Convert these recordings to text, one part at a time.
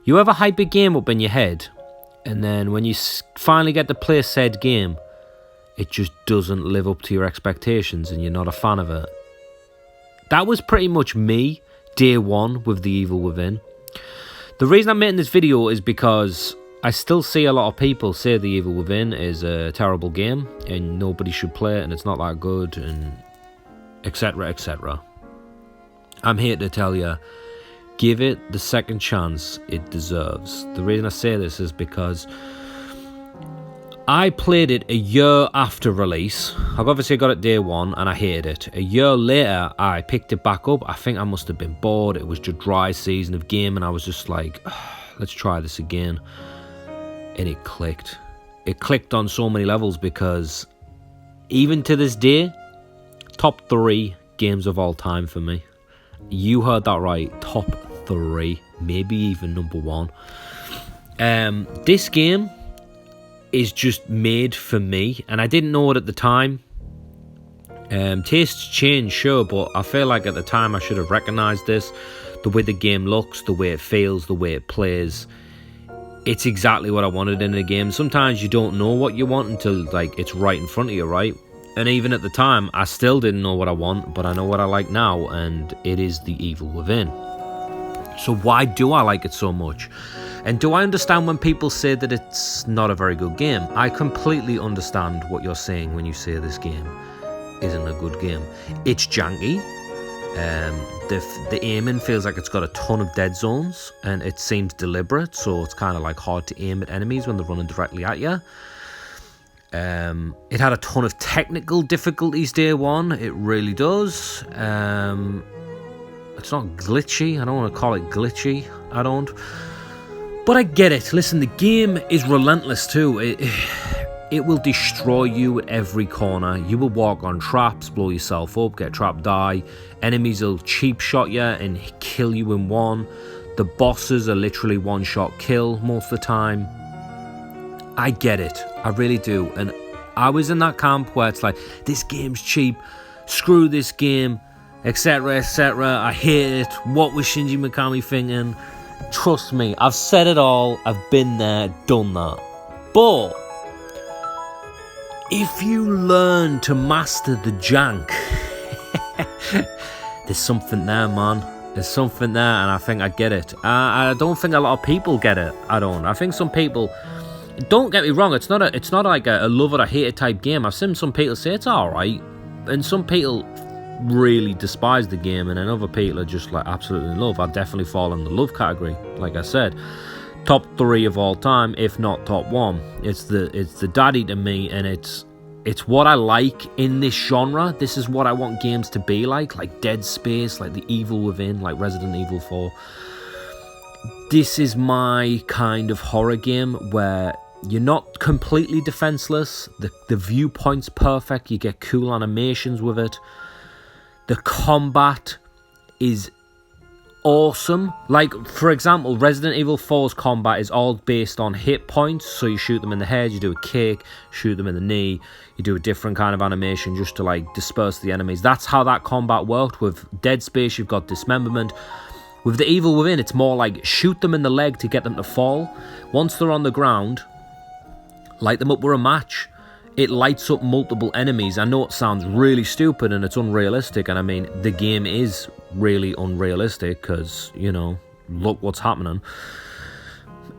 You ever hype a game up in your head, and then when you finally get to play said game, it just doesn't live up to your expectations and you're not a fan of it? That was pretty much me day one with The Evil Within. The reason I'm making this video is because I still see a lot of people say The Evil Within is a terrible game and nobody should play it and it's not that good and etc, etc. I'm here to tell you, give it the second chance it deserves. The reason I say this is because I played it a year after release. Obviously I got it day one and I hated it. A year later I picked it back up. I think I must have been bored. It was just dry season of game and I was just like, let's try this again. And it clicked. It clicked on so many levels because even to this day, top 3 games of all time for me. You heard that right, top 3, maybe even number 1. This game is just made for me, and I didn't know it at the time. Tastes change, sure, but I feel like at the time I should have recognised this. The way the game looks, the way it feels, the way it plays. It's exactly what I wanted in a game. Sometimes you don't know what you want until like it's right in front of you, right? And even at the time, I still didn't know what I want, but I know what I like now, and it is The Evil Within. So why do I like it so much? And do I understand when people say that it's not a very good game? I completely understand what you're saying when you say this game isn't a good game. It's janky. The aiming feels like it's got a ton of dead zones, and it seems deliberate, so it's kind of like hard to aim at enemies when they're running directly at you. It had a ton of technical difficulties day one. It really does. It's not glitchy. I don't want to call it glitchy. I don't. But I get it. Listen, the game is relentless too. It will destroy you at every corner. You will walk on traps, blow yourself up, get trapped, die. Enemies will cheap shot you and kill you in one. The bosses are literally one-shot kill most of the time. I get it. I really do. And I was in that camp where it's like, this game's cheap. Screw this game, etc, etc. I hate it. What was Shinji Mikami thinking? Trust me, I've said it all. I've been there, done that. But if you learn to master the jank, there's something there, man. There's something there, and I think I get it. I don't think a lot of people get it. I don't. I think some people. Don't get me wrong. It's not like a love it or hate it type game. I've seen some people say it's all right, and some people really despise the game, and then other people are just like absolutely in love. I definitely fall in the love category. Like I said, top 3 of all time, if not top 1. It's the daddy to me, and it's what I like in this genre. This is what I want games to be like Dead Space, like The Evil Within, like Resident Evil 4. This is my kind of horror game where you're not completely defenseless. The viewpoint's perfect. You get cool animations with it. The combat is awesome. Like, for example, Resident Evil 4's combat is all based on hit points. So you shoot them in the head, you do a kick, shoot them in the knee, you do a different kind of animation just to like disperse the enemies. That's how that combat worked. With Dead Space, you've got dismemberment. With The Evil Within, it's more like shoot them in the leg to get them to fall. Once they're on the ground, light them up with a match. It lights up multiple enemies. I know it sounds really stupid and it's unrealistic, and I mean, the game is really unrealistic because, you know, look what's happening.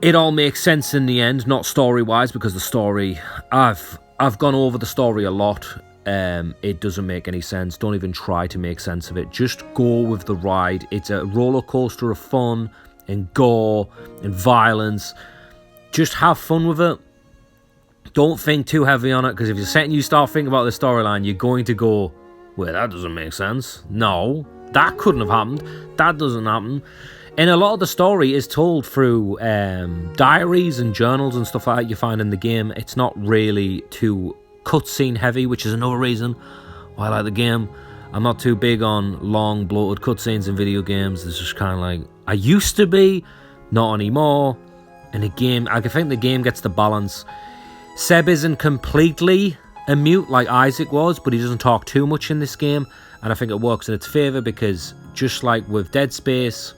It all makes sense in the end, not story-wise, because the story, I've gone over the story a lot. It doesn't make any sense. Don't even try to make sense of it. Just go with the ride. It's a roller coaster of fun and gore and violence. Just have fun with it. Don't think too heavy on it, because if you start thinking about the storyline, you're going to go, well, that doesn't make sense. No, that couldn't have happened. That doesn't happen. And a lot of the story is told through diaries and journals and stuff like that you find in the game. It's not really too cutscene heavy, which is another reason why I like the game. I'm not too big on long bloated cutscenes in video games. It's just kind of like, I used to be, not anymore. And I think the game gets the balance. Seb isn't completely a mute like Isaac was, but he doesn't talk too much in this game, and I think it works in its favour because just like with Dead Space,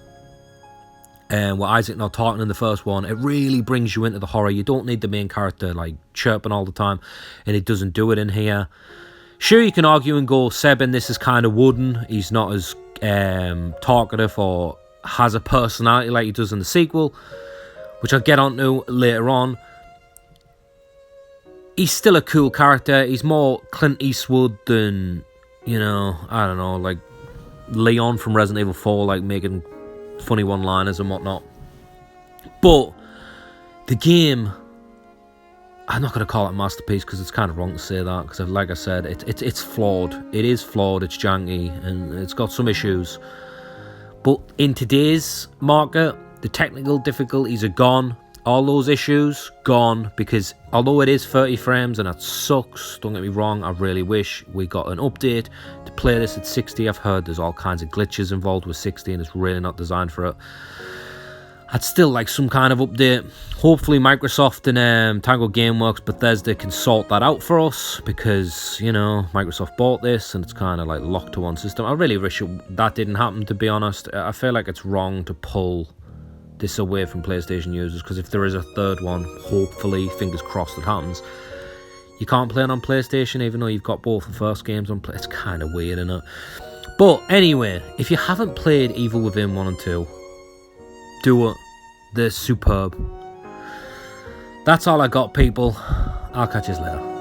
with Isaac not talking in the first one, it really brings you into the horror. You don't need the main character like chirping all the time, and it doesn't do it in here. Sure, you can argue and go, Seben, this is kind of wooden. He's not as talkative or has a personality like he does in the sequel, which I'll get onto later on. He's still a cool character. He's more Clint Eastwood than, I don't know, like Leon from Resident Evil 4, like making funny one-liners and whatnot. But the game, I'm not going to call it a masterpiece because it's kind of wrong to say that, because like I said, it's flawed. It is flawed, it's janky, and it's got some issues. But in today's market, the technical difficulties are gone. All those issues, gone, because although it is 30 frames and that sucks, don't get me wrong, I really wish we got an update to play this at 60. I've heard there's all kinds of glitches involved with 60 and it's really not designed for it. I'd still like some kind of update. Hopefully Microsoft and Tango Gameworks, Bethesda can sort that out for us, because, Microsoft bought this and it's kind of like locked to one system. I really wish that didn't happen, to be honest. I feel like it's wrong to pull this away from PlayStation users, because if there is a third one, hopefully, fingers crossed, it happens, you can't play it on PlayStation even though you've got both the first games on play. It's kind of weird, isn't it? But anyway, if you haven't played Evil Within 1 and 2, do it. They're superb. That's all I got, people. I'll catch you later.